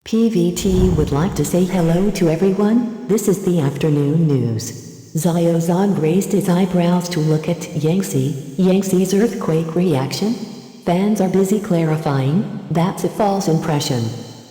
PVT would like to say hello to everyone. This is the afternoon news. Xiao Zhan raised his eyebrows to look at Yangtze's earthquake reaction. Fans are busy clarifying, that's a false impression.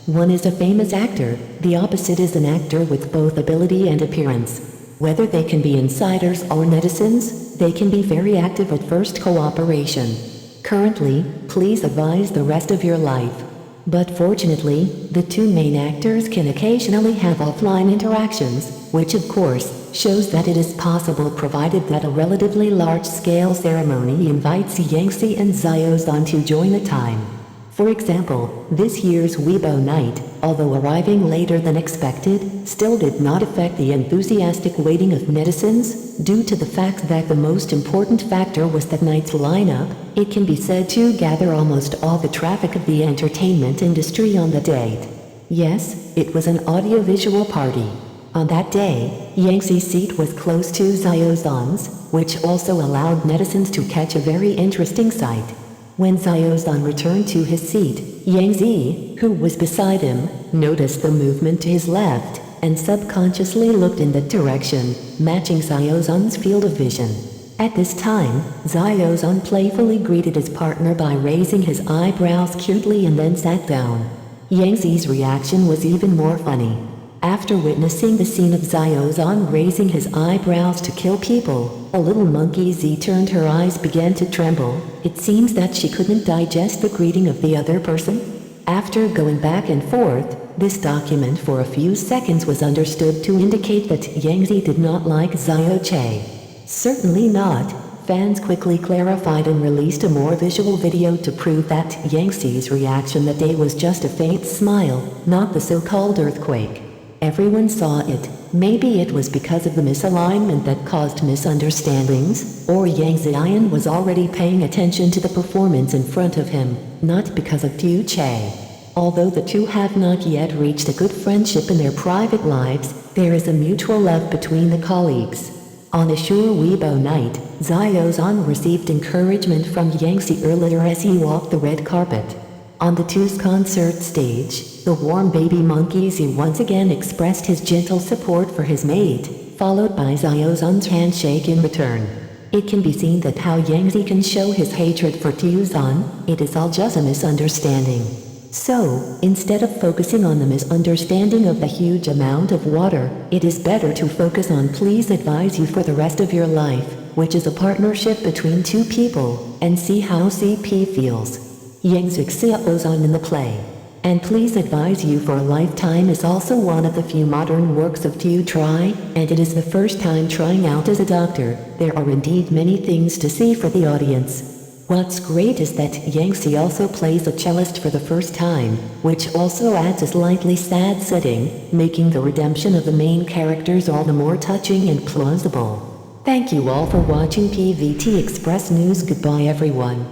One is a famous actor, the opposite is an actor with both ability and appearance. Whether they can be insiders or netizens, they can be very active at first cooperation. Currently, please advise the rest of your life. But fortunately, the two main actors can occasionally have offline interactions, which of course, shows that it is possible provided that a relatively large-scale ceremony invites Yangtze and Xiao Zhan to join a time. For example, this year's Weibo night, although arriving later than expected, still did not affect the enthusiastic waiting of netizens, due to the fact that the most important factor was that night's lineup. It can be said to gather almost all the traffic of the entertainment industry on the date. Yes, it was an audiovisual party. On that day, Yangtze's seat was close to Xiao Zhan's, which also allowed netizens to catch a very interesting sight. When Xiao Zhan returned to his seat, Yangzi, who was beside him, noticed the movement to his left, and subconsciously looked in that direction, matching Xiao Zhan's field of vision. At this time, Xiao Zhan playfully greeted his partner by raising his eyebrows cutely and then sat down. Yangzi's reaction was even more funny. After witnessing the scene of Xiao Zhan raising his eyebrows to kill people, a little monkey Z turned her eyes began to tremble. It seems that she couldn't digest the greeting of the other person. After going back and forth, this document for a few seconds was understood to indicate that Yangzi did not like Xiao Che. Certainly not. Fans quickly clarified and released a more visual video to prove that Yangtze's reaction that day was just a faint smile, not the so-called earthquake. Everyone saw it. Maybe it was because of the misalignment that caused misunderstandings, or Yangtze was already paying attention to the performance in front of him, not because of Xiao Che. Although the two have not yet reached a good friendship in their private lives, there is a mutual love between the colleagues. On a sure Weibo night, Xiao Zhan received encouragement from Yangtze earlier as he walked the red carpet. On the two's concert stage, the warm baby monkey Z once again expressed his gentle support for his mate, followed by Xiao Zhan's handshake in return. It can be seen that how Yangtze can show his hatred for Xiao Zhan, it is all just a misunderstanding. So, instead of focusing on the misunderstanding of the huge amount of water, it is better to focus on please advise you for the rest of your life, which is a partnership between two people, and see how CP feels. Yangtze Xiao Zhan in the play. And please advise you for a lifetime is also one of the few modern works of Xiao Che, and it is the first time trying out as a doctor. There are indeed many things to see for the audience. What's great is that Yangtze also plays a cellist for the first time, which also adds a slightly sad setting, making the redemption of the main characters all the more touching and plausible. Thank you all for watching PVT Express News. Goodbye everyone.